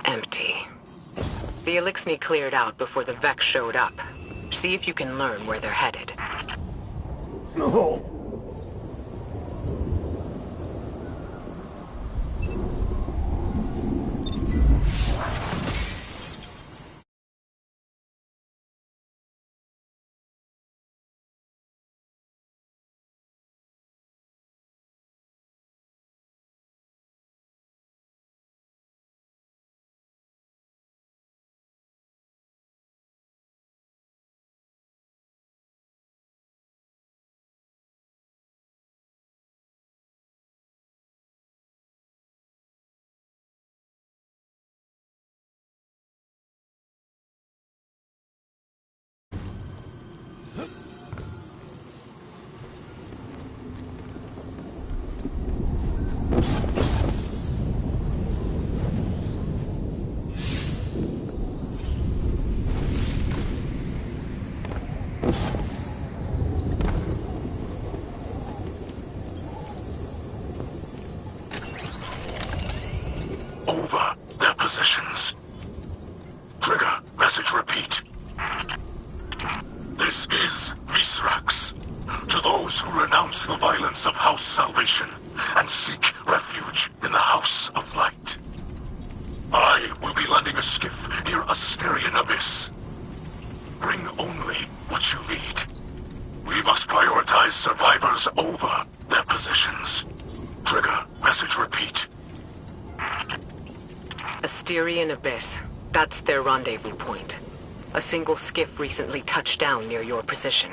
Empty. The Elixni cleared out before the Vex showed up. See if you can learn where they're headed. No. Over their positions. Trigger, message repeat. This is Misrax. To those who renounce the violence of House Salvation and seek refuge in the House of Light. I will be landing a skiff near Asterian Abyss. Bring only what you need. We must prioritize survivors over their positions. Trigger, message repeat. Asterian Abyss. That's their rendezvous point. A single skiff recently touched down near your position.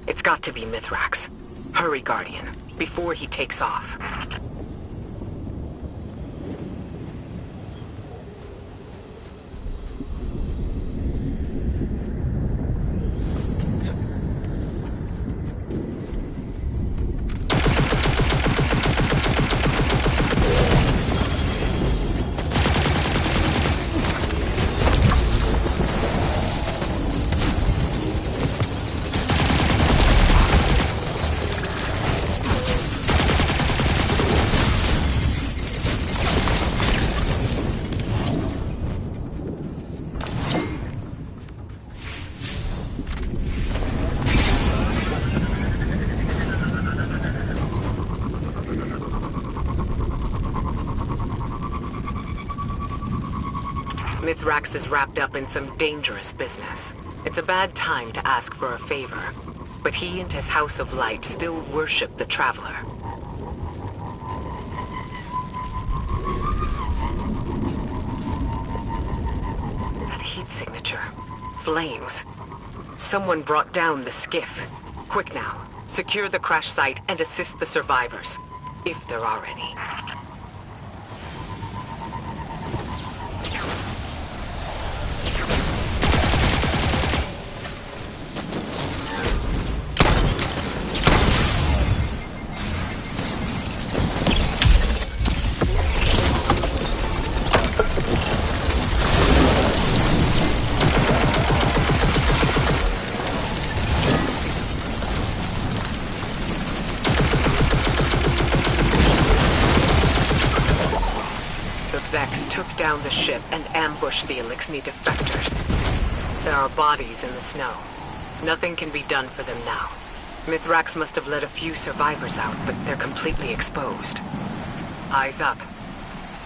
It's got to be Mithrax. Hurry, Guardian, before he takes off. Mithrax is wrapped up in some dangerous business. It's a bad time to ask for a favor, but he and his House of Light still worship the Traveler. That heat signature. Flames. Someone brought down the skiff. Quick now. Secure the crash site and assist the survivors, if there are any. Took down the ship and ambushed the Elixni defectors. There are bodies in the snow. Nothing can be done for them now. Mithrax must have let a few survivors out, but they're completely exposed. Eyes up.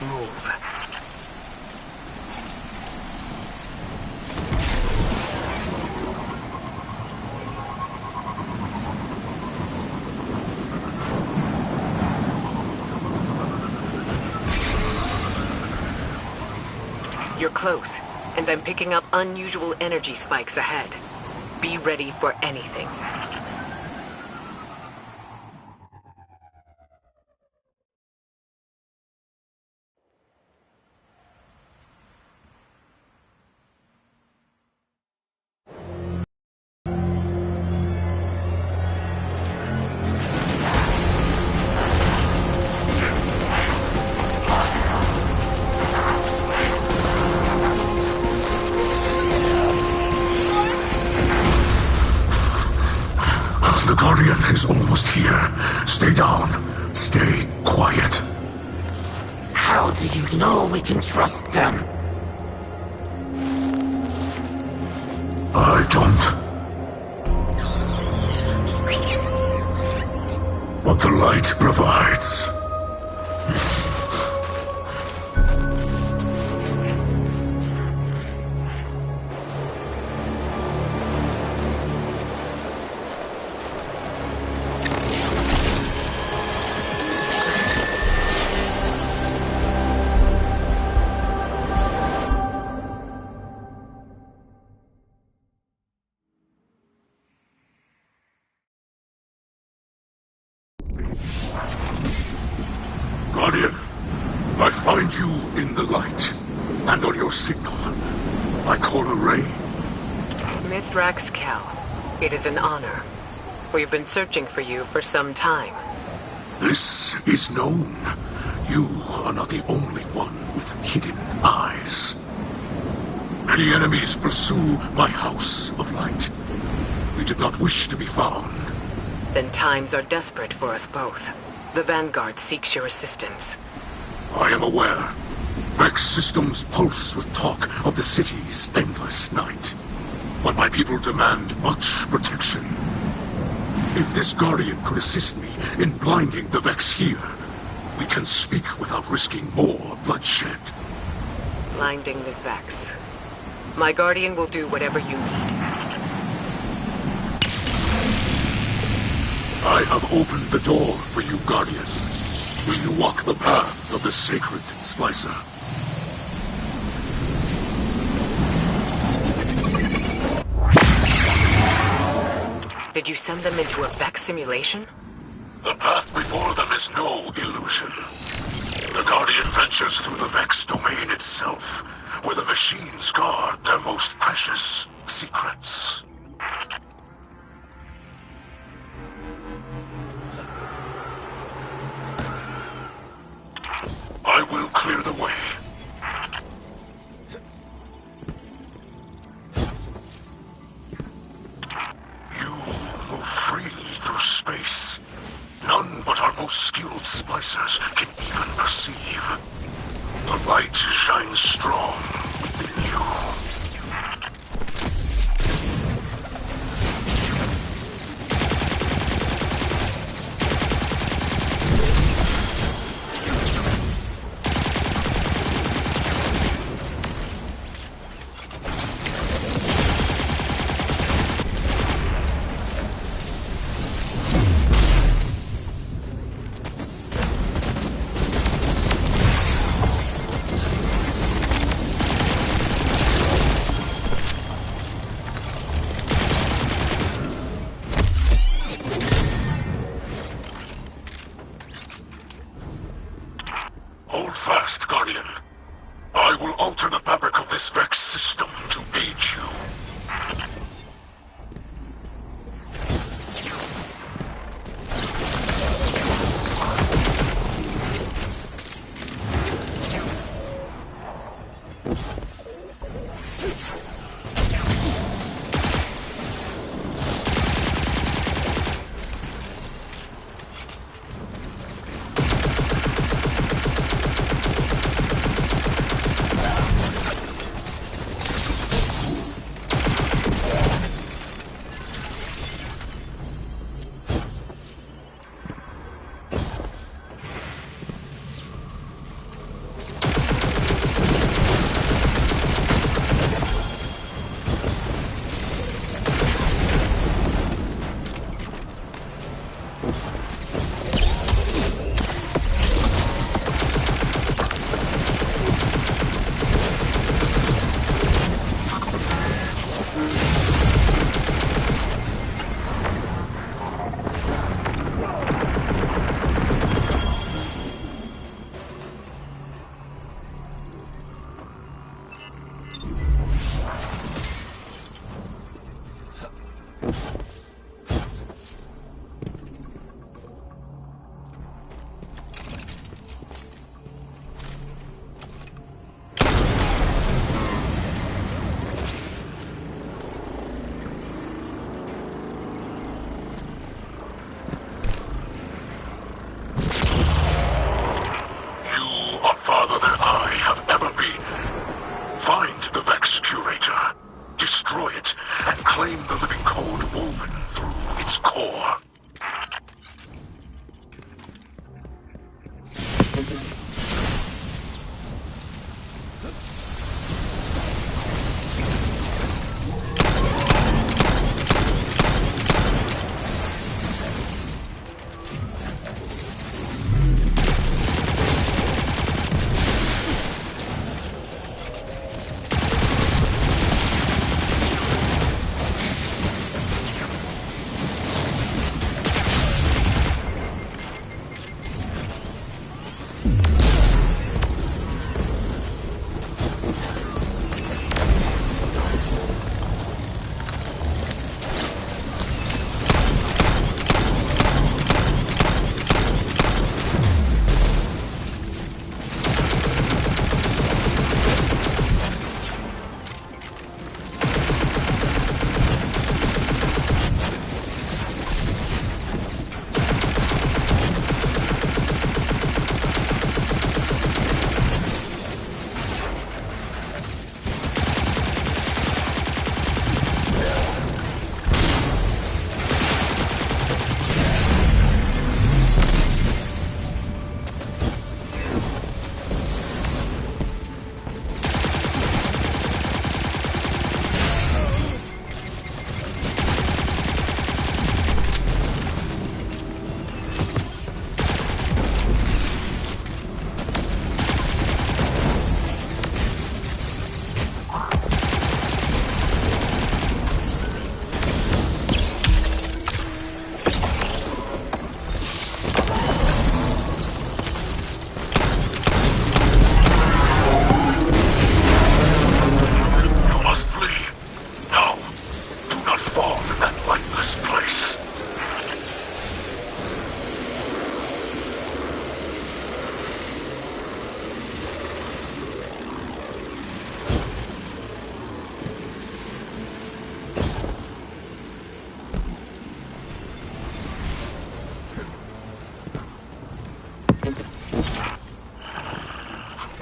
Move. You're close, and I'm picking up unusual energy spikes ahead. Be ready for anything. The Guardian is almost here. Stay down. Stay quiet. How do you know we can trust them? I don't. What the light provides. Guardian, I find you in the light, and on your signal. I call a ray. Mithrax Cal, it is an honor. We've been searching for you for some time. This is known. You are not the only one with hidden eyes. Many enemies pursue my house of light. We did not wish to be found. Then times are desperate for us both. The Vanguard seeks your assistance. I am aware. Vex systems pulse with talk of the city's endless night. But my people demand much protection. If this Guardian could assist me in blinding the Vex here, we can speak without risking more bloodshed. Blinding the Vex. My Guardian will do whatever you need. I have opened the door for you, Guardian. Will you walk the path of the sacred Splicer? Did you send them into a Vex simulation? The path before them is no illusion. The Guardian ventures through the Vex domain itself, where the machines guard their most precious secrets. I will clear the way. You move freely through space. None but our most skilled splicers can even perceive. The light shines strong within you. Hold fast, Guardian. I will alter the fabric of this Vex system to aid you.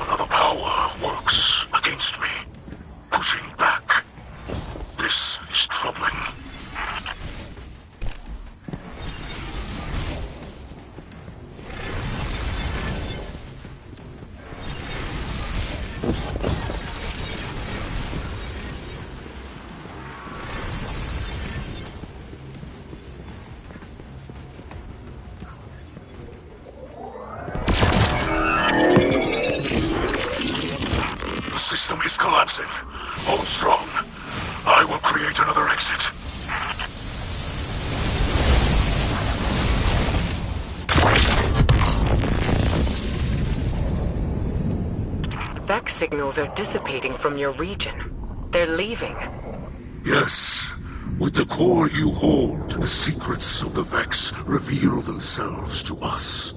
Another power works against me, pushing back. This is troubling. The system is collapsing. Hold strong. I will create another exit. Vex signals are dissipating from your region. They're leaving. Yes. With the core you hold, the secrets of the Vex reveal themselves to us.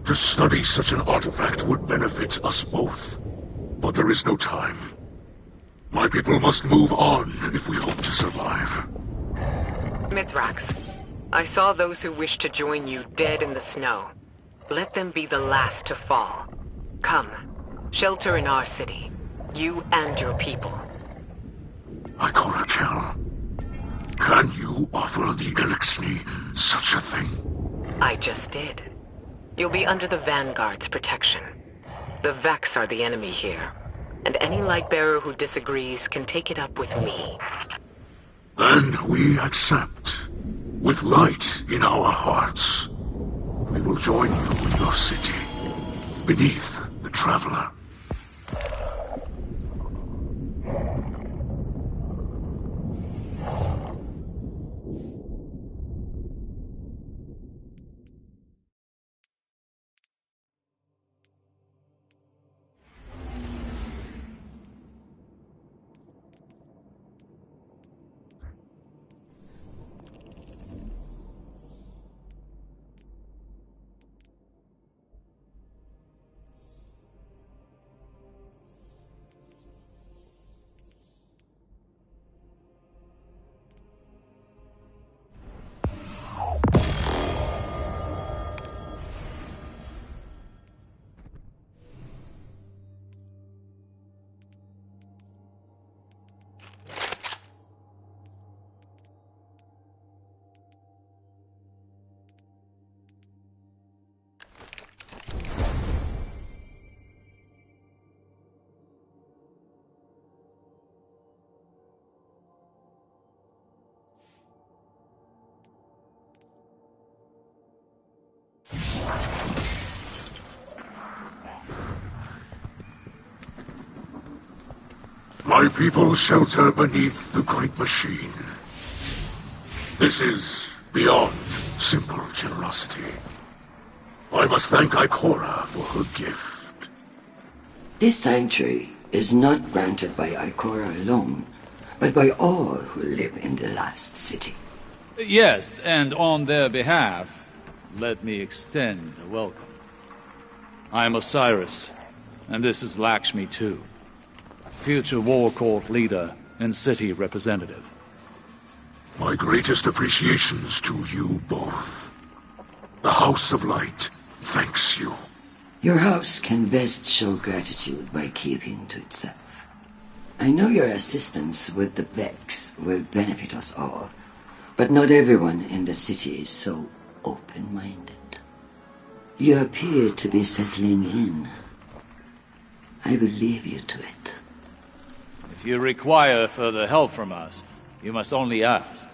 To study such an artifact would benefit us both. But there is no time. My people must move on if we hope to survive. Mithrax, I saw those who wished to join you dead in the snow. Let them be the last to fall. Come, shelter in our city. You and your people. Ikora Kel, can you offer the Elixni such a thing? I just did. You'll be under the Vanguard's protection. The Vex are the enemy here, and any Lightbearer who disagrees can take it up with me. Then we accept. With light in our hearts, we will join you in your city, beneath the Traveler. My people shelter beneath the great machine. This is beyond simple generosity. I must thank Ikora for her gift. This sanctuary is not granted by Ikora alone, but by all who live in the last city. Yes, and on their behalf, let me extend a welcome. I am Osiris, and this is Lakshmi too. Future War Court leader and city representative. My greatest appreciations to you both. The House of Light thanks you. Your house can best show gratitude by keeping to itself. I know your assistance with the Vex will benefit us all, but not everyone in the city is so open-minded. You appear to be settling in. I will leave you to it. If you require further help from us, you must only ask.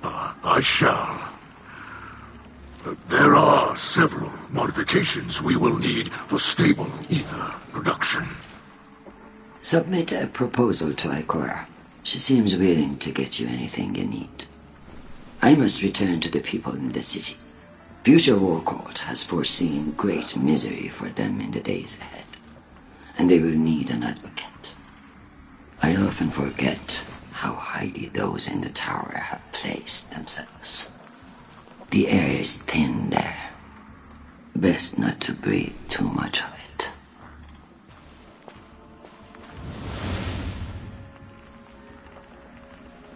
I shall. There are several modifications we will need for stable ether production. Submit a proposal to Ikora. She seems willing to get you anything you need. I must return to the people in the city. Future War Court has foreseen great misery for them in the days ahead, and they will need an advocate. I often forget how highly those in the tower have placed themselves. The air is thin there. Best not to breathe too much of it.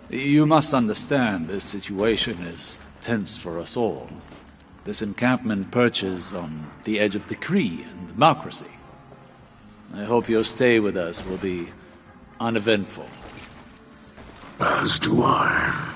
You must understand this situation is tense for us all. This encampment perches on the edge of decree and democracy. I hope your stay with us will be uneventful. As do I.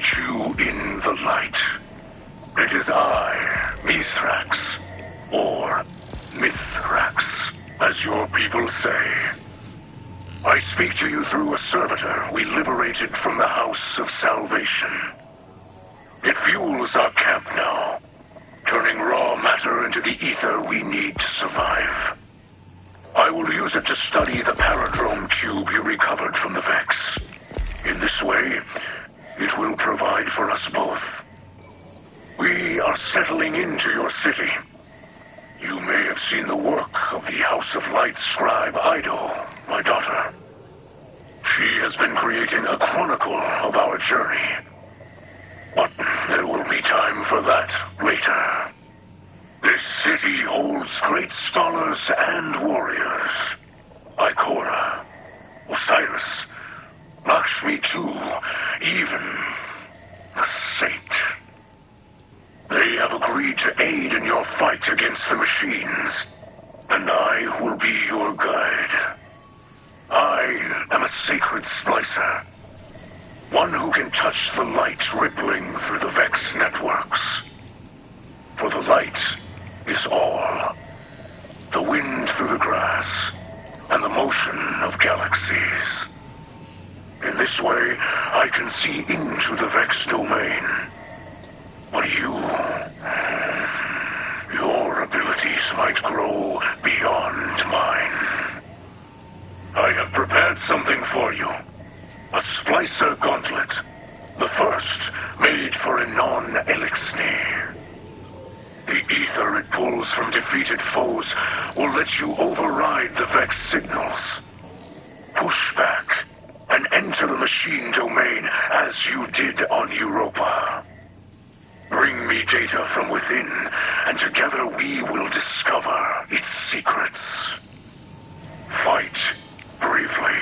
meet you in the light. It is I, Mithrax, or Mithrax, as your people say. I speak to you through a servitor we liberated from the House of Salvation. It fuels our camp now, turning raw matter into the ether we need to survive. I will use it to study the paradrome cube you recovered from the Vex. In this way, it will provide for us both. We are settling into your city. You may have seen the work of the House of Light scribe Ido, my daughter. She has been creating a chronicle of our journey. But there will be time for that later. This city holds great scholars and warriors. Ikora, Osiris, Lakshmi too, even a saint. They have agreed to aid in your fight against the machines, and I will be your guide. I am a sacred splicer, one who can touch the light rippling through the Vex networks. For the light is all. The wind through the grass, and the motion of galaxies. In this way, I can see into the Vex domain. But your abilities might grow beyond mine. I have prepared something for you. A splicer gauntlet. The first made for a non-Elixir. The ether it pulls from defeated foes will let you override the Vex signals. Push back and enter the machine domain as you did on Europa. Bring me data from within, and together we will discover its secrets. Fight bravely.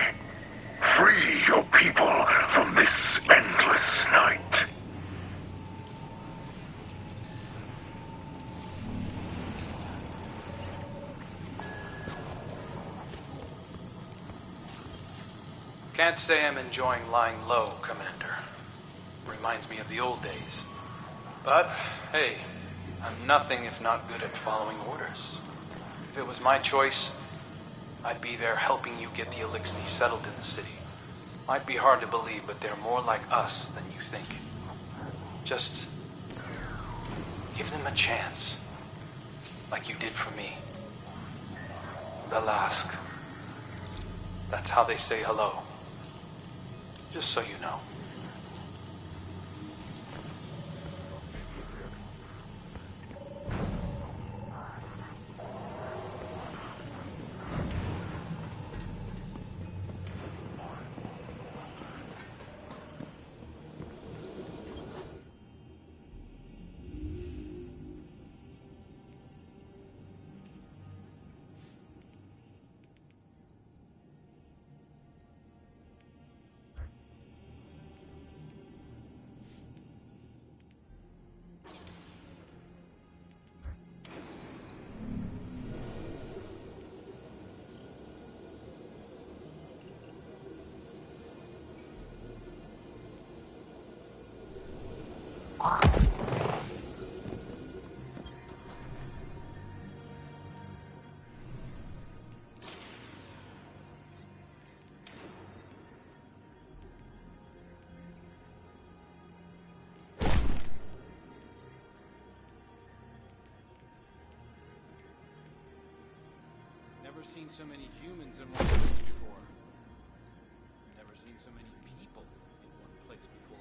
Free your people from this endless night. Can't say I'm enjoying lying low, Commander. Reminds me of the old days. But, hey, I'm nothing if not good at following orders. If it was my choice, I'd be there helping you get the Elixni settled in the city. Might be hard to believe, but they're more like us than you think. Just give them a chance, like you did for me. Belask. That's how they say hello. Just so you know. Never seen so many humans in one place before. Never seen so many people in one place before.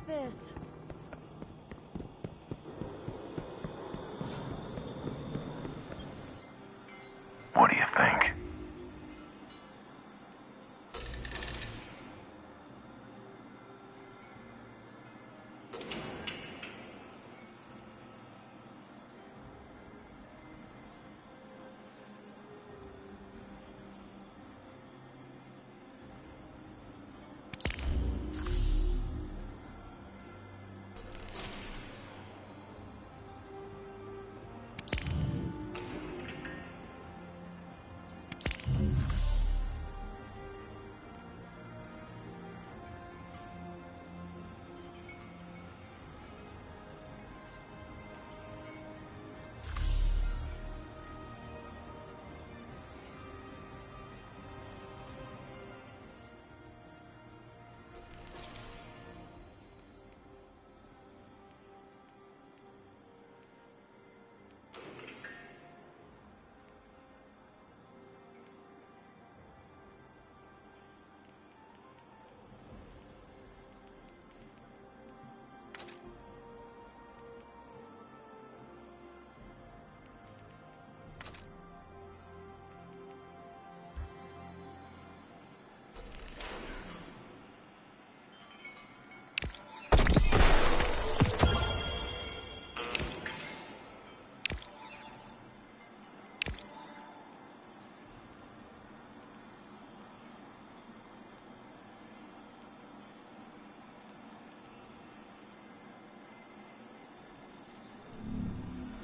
like this. What do you think?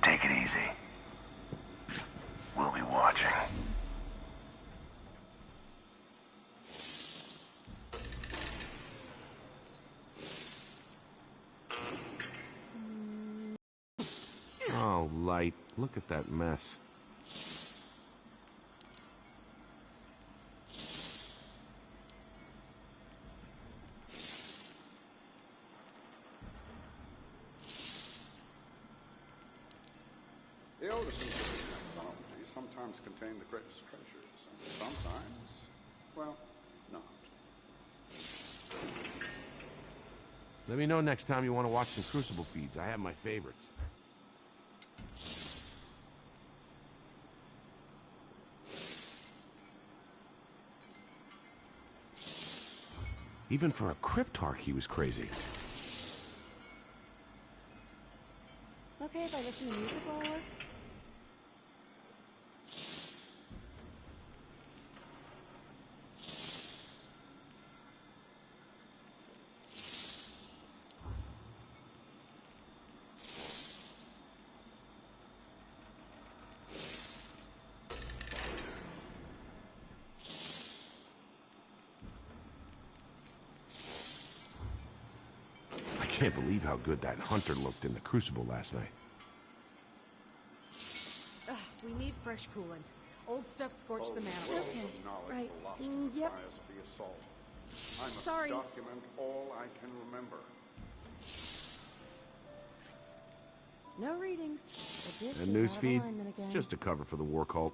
Take it easy. We'll be watching. Oh, Light, look at that mess. The oldest technology sometimes contain the greatest treasures, and sometimes, well, not. Let me know next time you want to watch some Crucible feeds. I have my favorites. Even for a Cryptarch, he was crazy. Okay if I listen to music while I work? I can't believe how good that hunter looked in the Crucible last night. Ugh, we need fresh coolant. Old stuff scorched the mantle. Okay, right. Yep. The assault. I must Sorry. document all I can remember. No readings. The dish And is out of newsfeed, alignment it's again. just a cover for the war cult.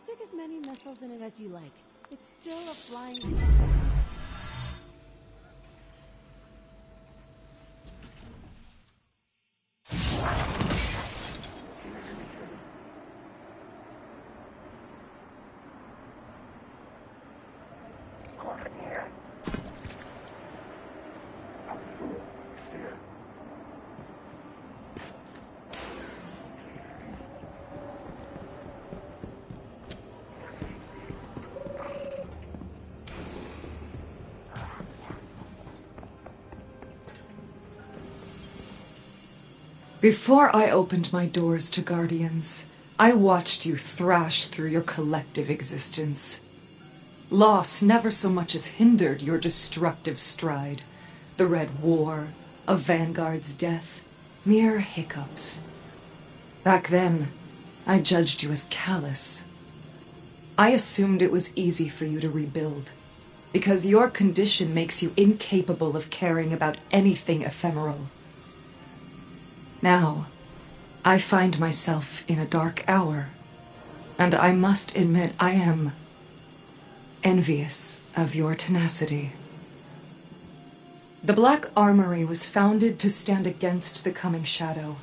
Stick as many missiles in it as you like. It's still a flying missile. Before I opened my doors to Guardians, I watched you thrash through your collective existence. Loss never so much as hindered your destructive stride. The Red War, a vanguard's death, mere hiccups. Back then, I judged you as callous. I assumed it was easy for you to rebuild. because your condition makes you incapable of caring about anything ephemeral. Now, I find myself in a dark hour, and I must admit I am envious of your tenacity. The Black Armory was founded to stand against the coming shadow.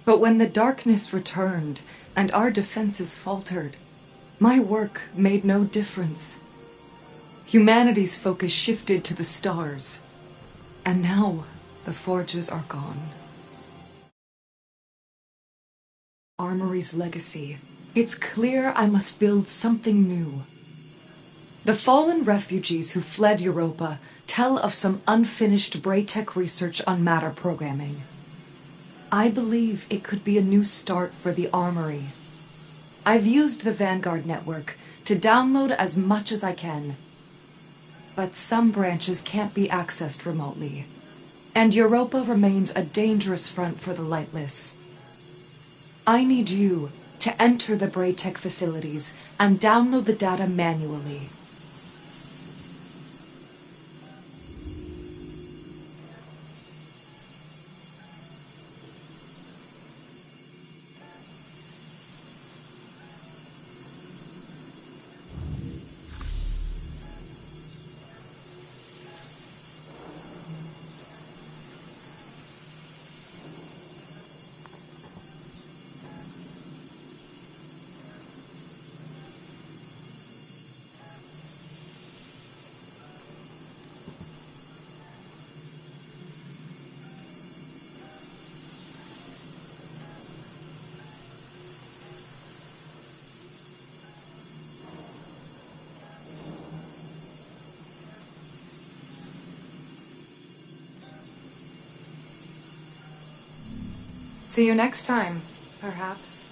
But when the darkness returned and our defenses faltered, my work made no difference. Humanity's focus shifted to the stars, and now the forges are gone. Armory's legacy. It's clear I must build something new. The fallen refugees who fled Europa tell of some unfinished Braytech research on matter programming. I believe it could be a new start for the Armory. I've used the Vanguard network to download as much as I can. But some branches can't be accessed remotely, and Europa remains a dangerous front for the Lightless. I need you to enter the Braytech facilities and download the data manually. See you next time, perhaps.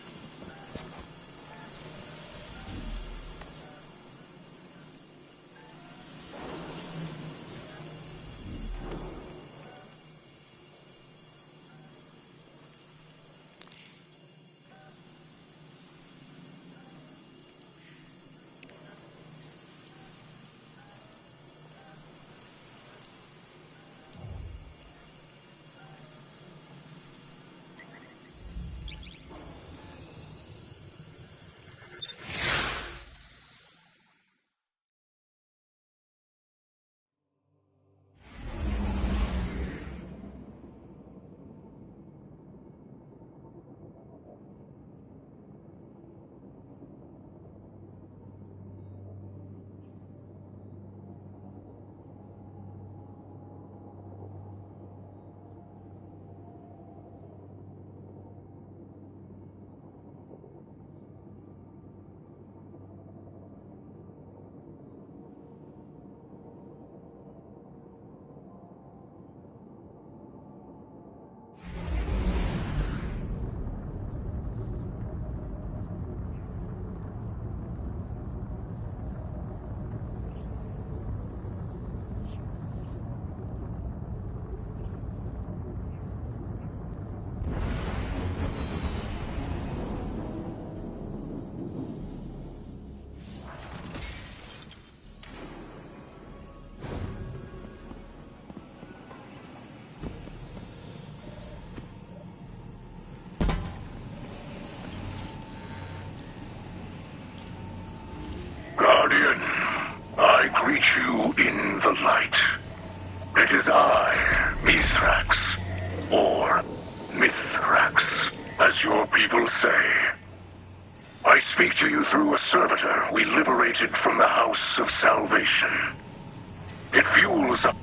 Guardian, I greet you in the light. It is I, Mithrax, or Mithrax, as your people say. I speak to you through a servitor we liberated from the House of Salvation. It fuels up.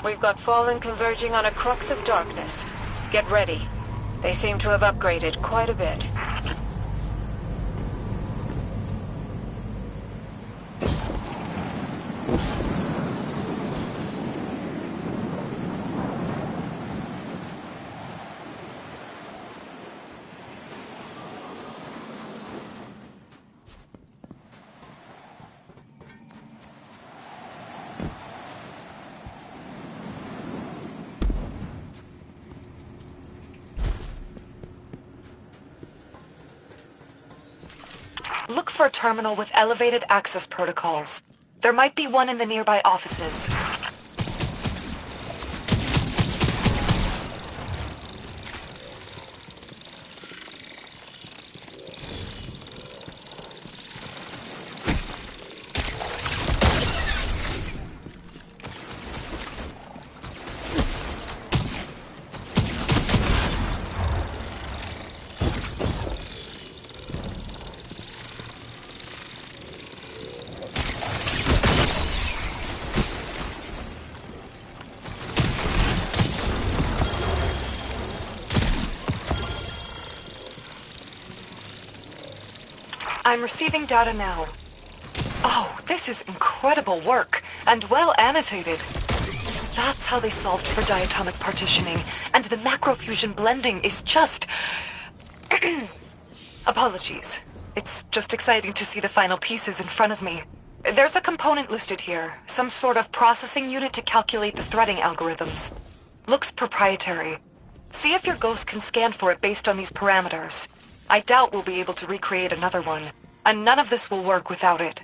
We've got Fallen converging on a crux of darkness. Get ready. They seem to have upgraded quite a bit. Look for a terminal with elevated access protocols. There might be one in the nearby offices. I'm receiving data now. Oh, this is incredible work, and well annotated. So that's how they solved for diatomic partitioning, and the macrofusion blending is just... Apologies. It's just exciting to see the final pieces in front of me. There's a component listed here, some sort of processing unit to calculate the threading algorithms. Looks proprietary. See if your ghost can scan for it based on these parameters. I doubt we'll be able to recreate another one, and none of this will work without it.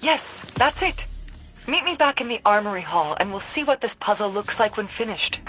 Yes, that's it. Meet me back in the armory hall, and we'll see what this puzzle looks like when finished.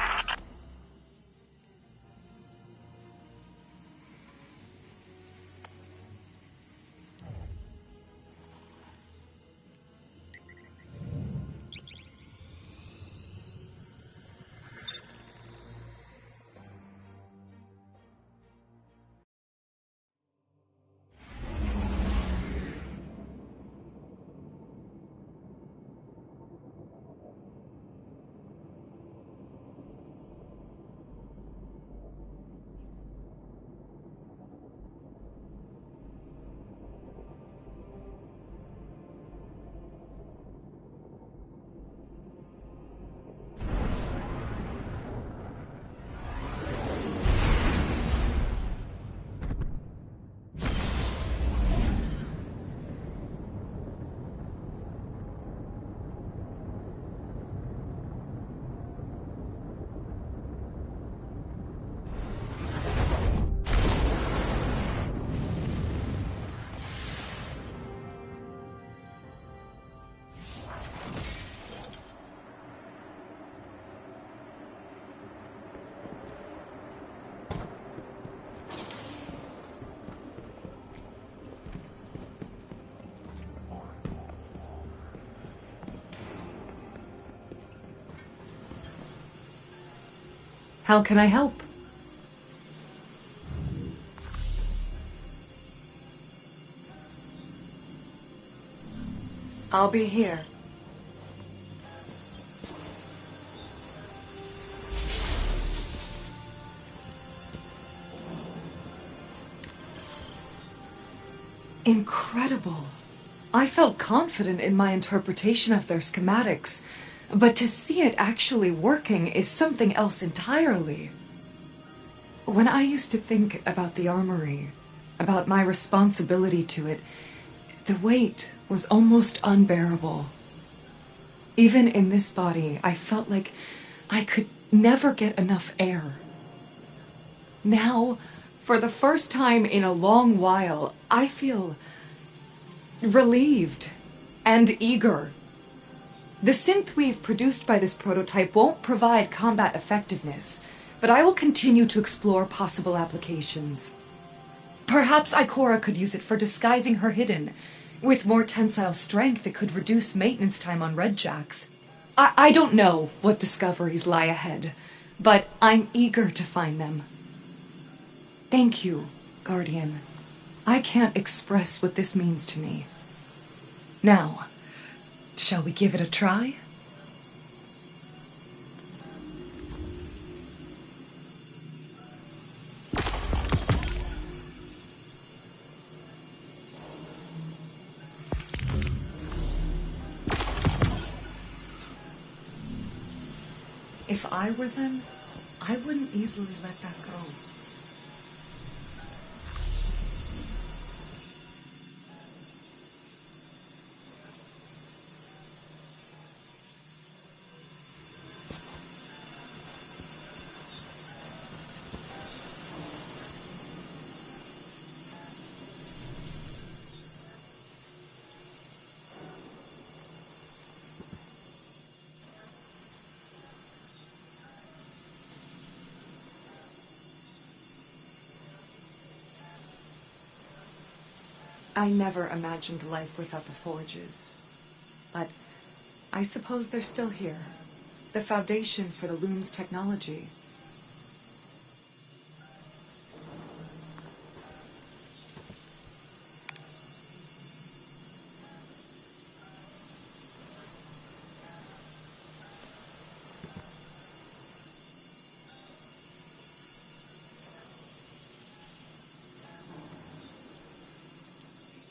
How can I help? I'll be here. Incredible. I felt confident in my interpretation of their schematics, but to see it actually working is something else entirely. When I used to think about the armory, about my responsibility to it, the weight was almost unbearable. Even in this body, I felt like I could never get enough air. Now, for the first time in a long while, I feel relieved and eager. The synth we've produced by this prototype won't provide combat effectiveness, but I will continue to explore possible applications. Perhaps Ikora could use it for disguising her hidden. With more tensile strength, it could reduce maintenance time on Redjacks. I don't know what discoveries lie ahead, but I'm eager to find them. Thank you, Guardian. I can't express what this means to me. Now, shall we give it a try? If I were them, I wouldn't easily let that go. I never imagined life without the forges. But I suppose they're still here. The foundation for the loom's technology.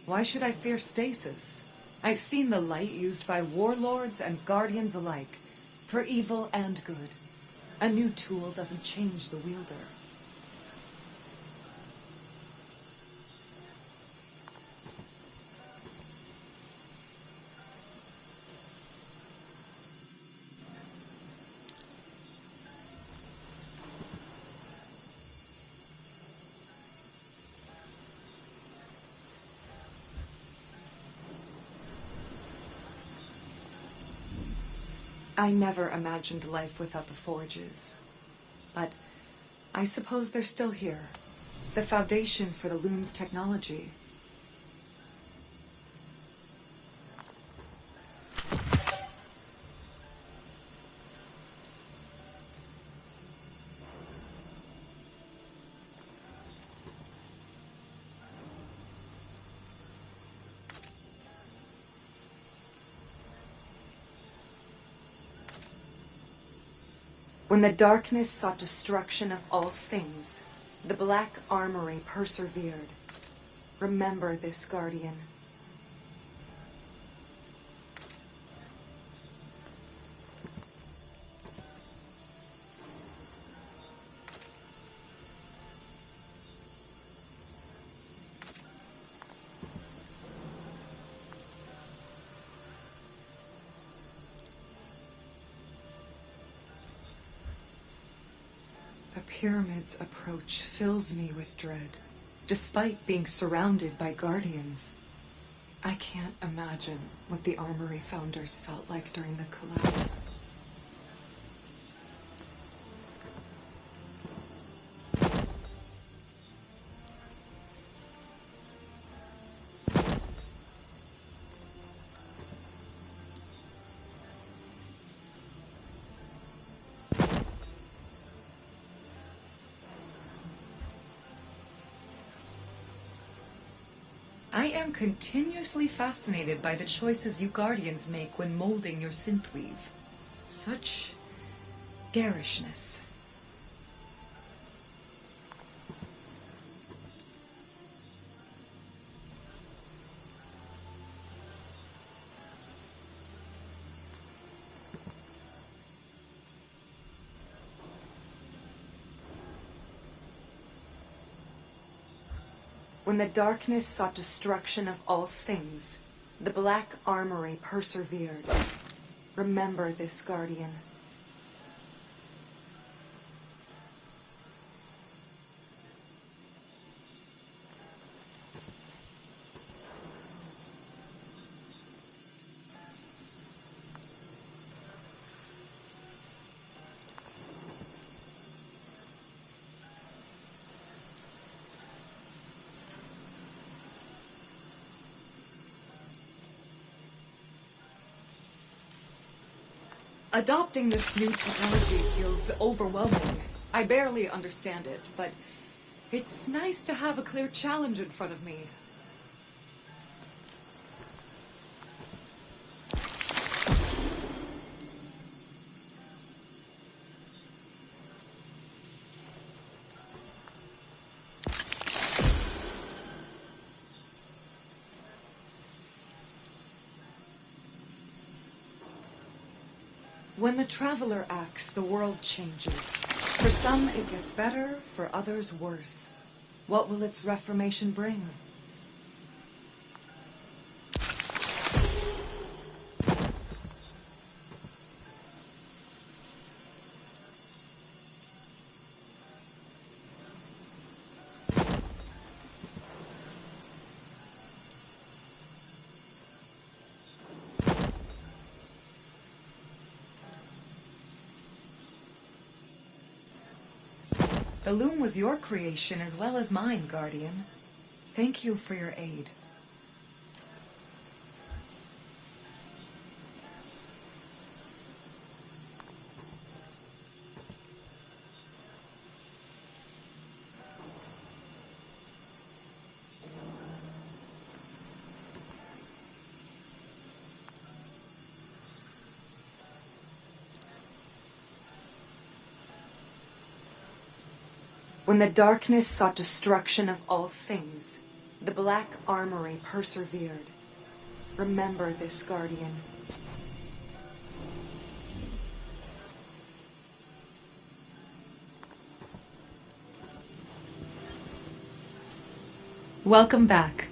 Why should I fear stasis? I've seen the light used by warlords and guardians alike, for evil and good. A new tool doesn't change the wielder. I never imagined life without the forges. But I suppose they're still here. The foundation for the loom's technology. When the darkness sought destruction of all things, the Black Armory persevered. Remember this, Guardian. The pyramid's approach fills me with dread. Despite being surrounded by guardians, I can't imagine what the armory founders felt like during the collapse. I am continuously fascinated by the choices you Guardians make when molding your synthweave. Such garishness. When the darkness sought destruction of all things, the Black Armory persevered. Remember this, Guardian. Adopting this new technology feels overwhelming. I barely understand it, but It's nice to have a clear challenge in front of me. When the traveler acts, the world changes. For some, it gets better, for others, worse. What will its reformation bring? The loom was your creation as well as mine, Guardian. Thank you for your aid. When the darkness sought destruction of all things, the Black Armory persevered. Remember this, Guardian. Welcome back.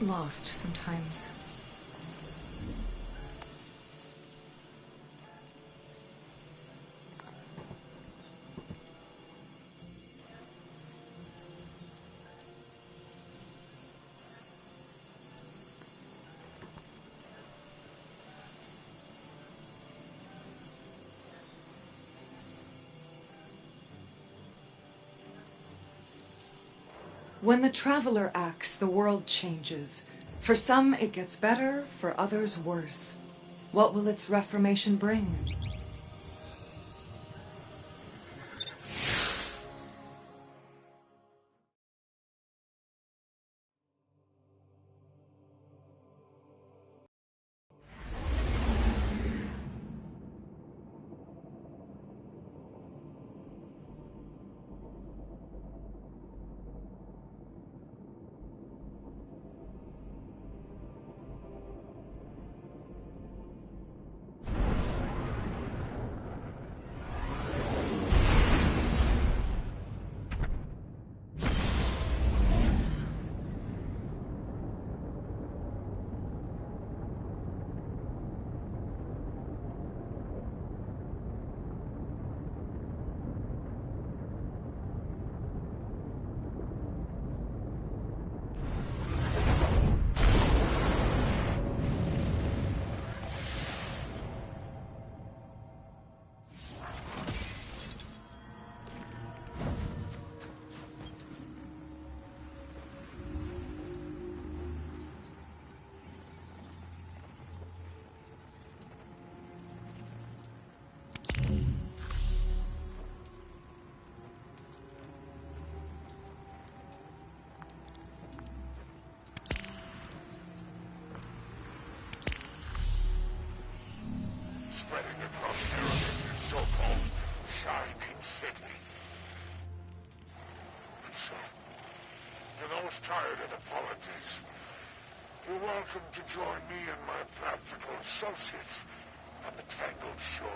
Lost sometimes. When the traveler acts, the world changes. For some, it gets better, for others, worse. What will its reformation bring? Spreading across Heritage, so-called Shining City. And so, to those tired of the politics, you're welcome to join me and my practical associates on the Tangled Shore.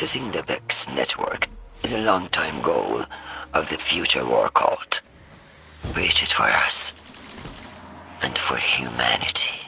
Accessing the Vex network is a long-time goal of the future war cult. Reach it for us. And for humanity.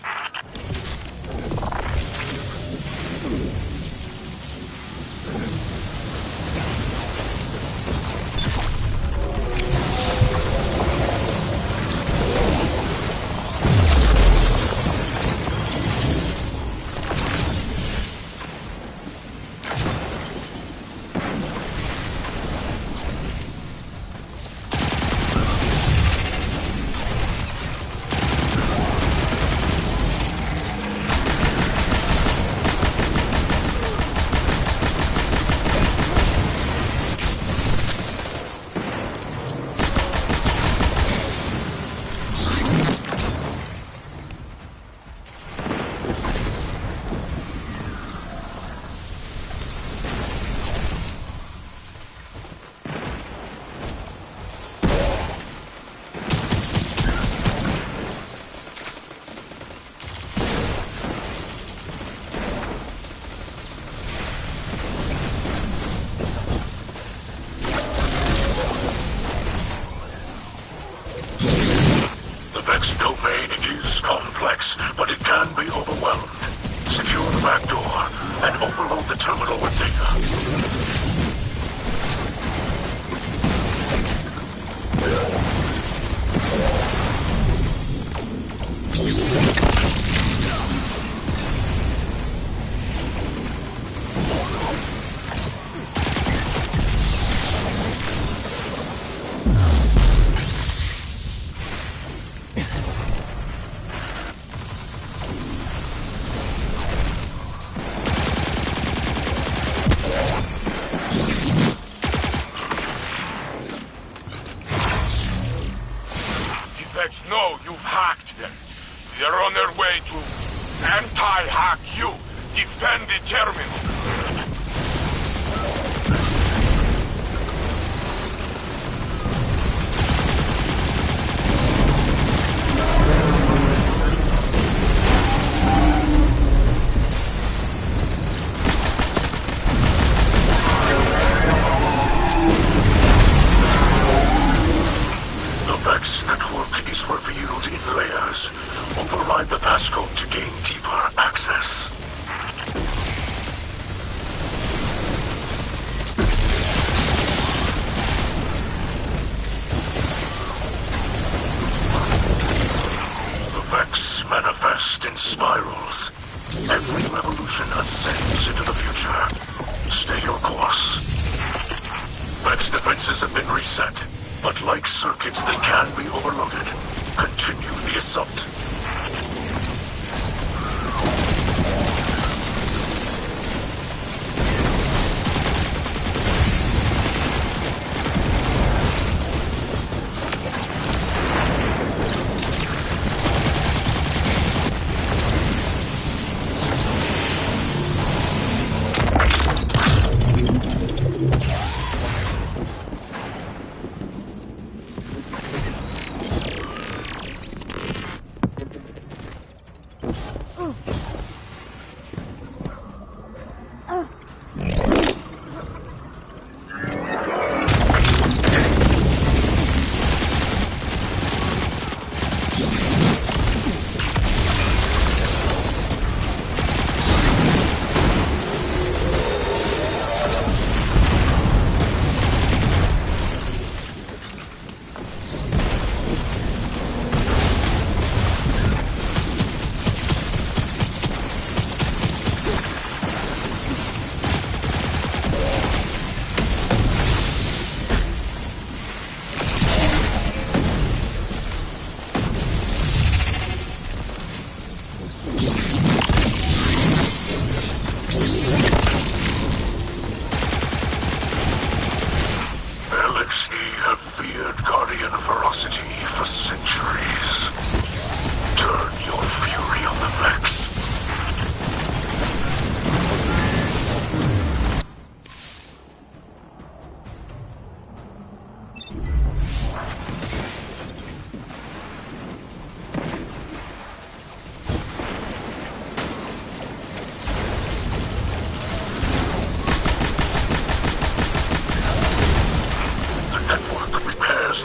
know you've hacked them. They're on their way to anti-hack you. Defend the terminal. Revealed in layers. Override the passcode to gain deeper access. The Vex manifest in spirals. Every revolution ascends into the future. Stay your course. Vex defenses have been reset, but like circuits, they can be overloaded. Continue the assault.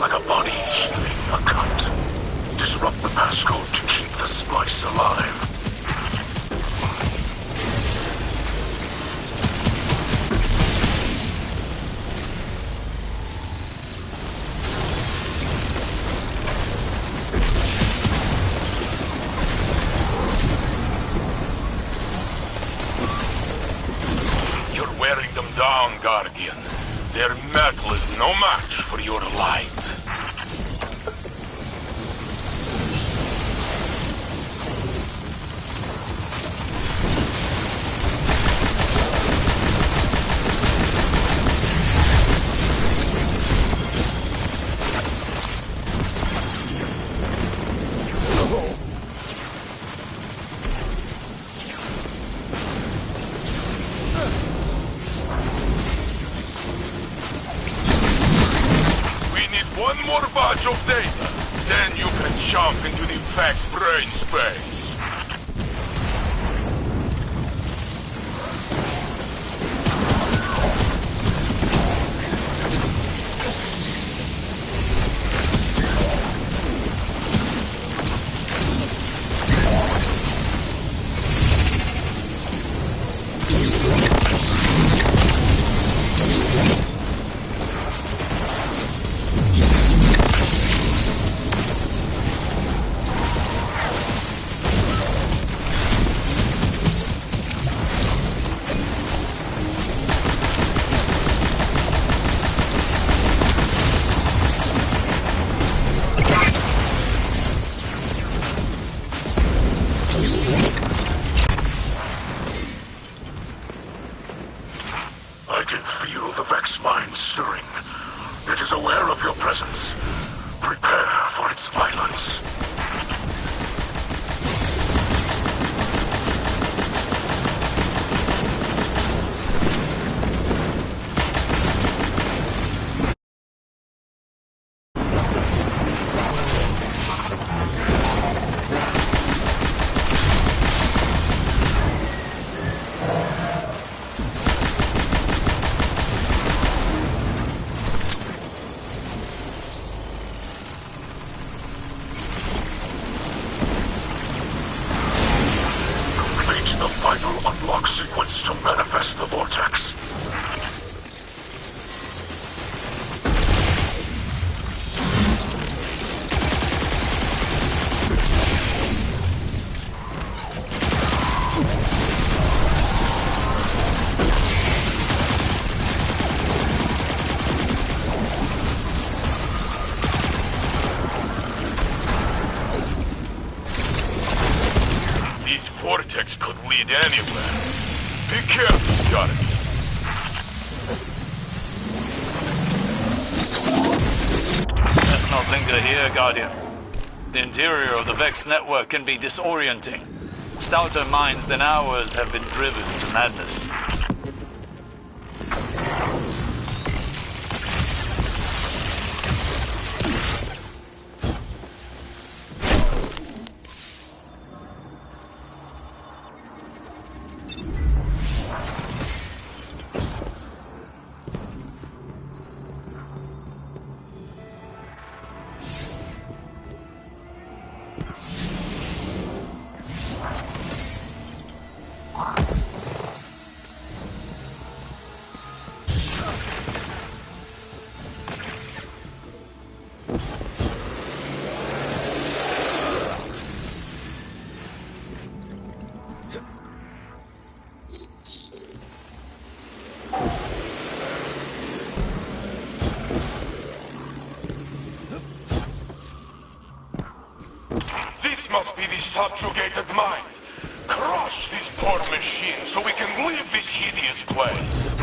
It's like a body healing a cut. Disrupt the passcode to keep the splice alive. You're wearing them down, Guardian. Their metal is no match for your light. One more batch of data, then you can jump into the Vex brain space. I can feel the Vex mind stirring. It is aware of your presence. Prepare for its violence. Final unlock sequence to manifest the vortex. Vortex could lead anywhere. Be careful, Guardian. Let's not linger here, Guardian. The interior of the Vex network can be disorienting. Stouter minds than ours have been driven to madness. This must be the subjugated mind. Crush these poor machines so we can leave this hideous place.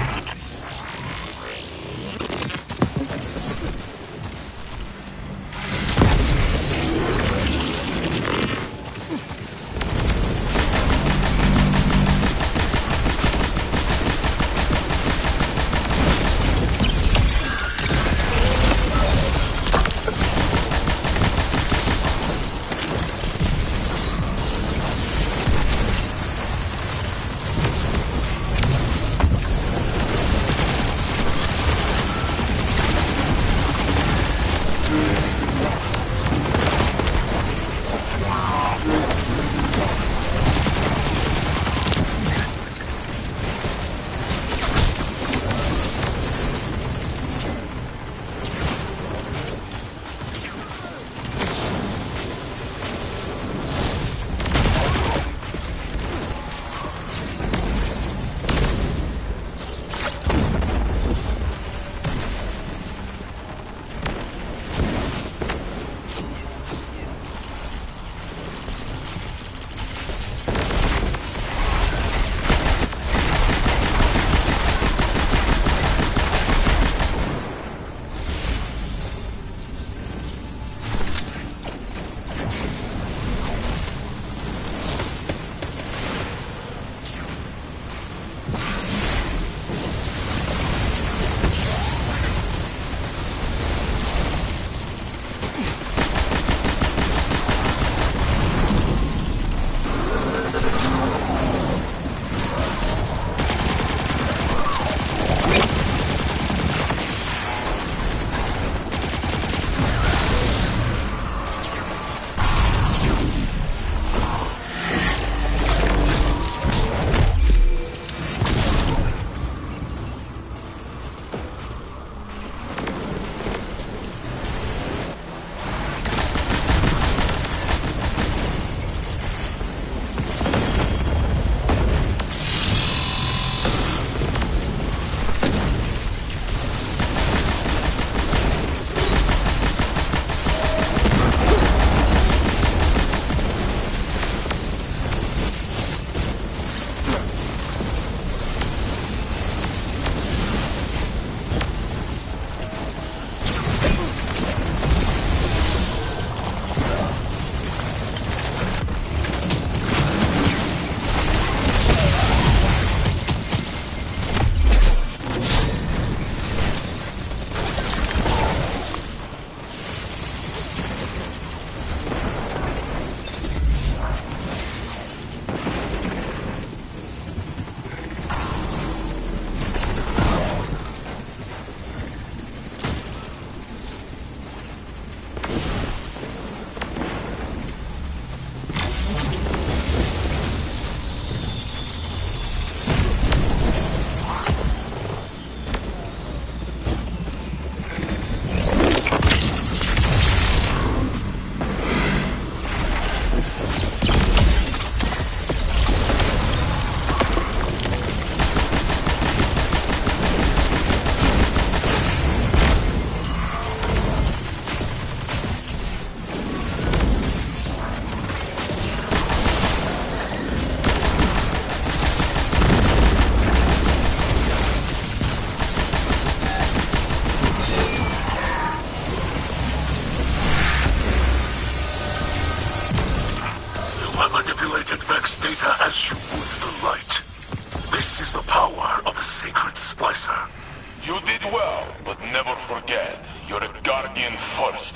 You're a guardian first.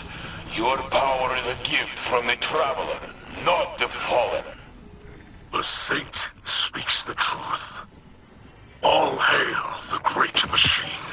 Your power is a gift from the Traveler, not the Fallen. The Saint speaks the truth. All hail the great machine.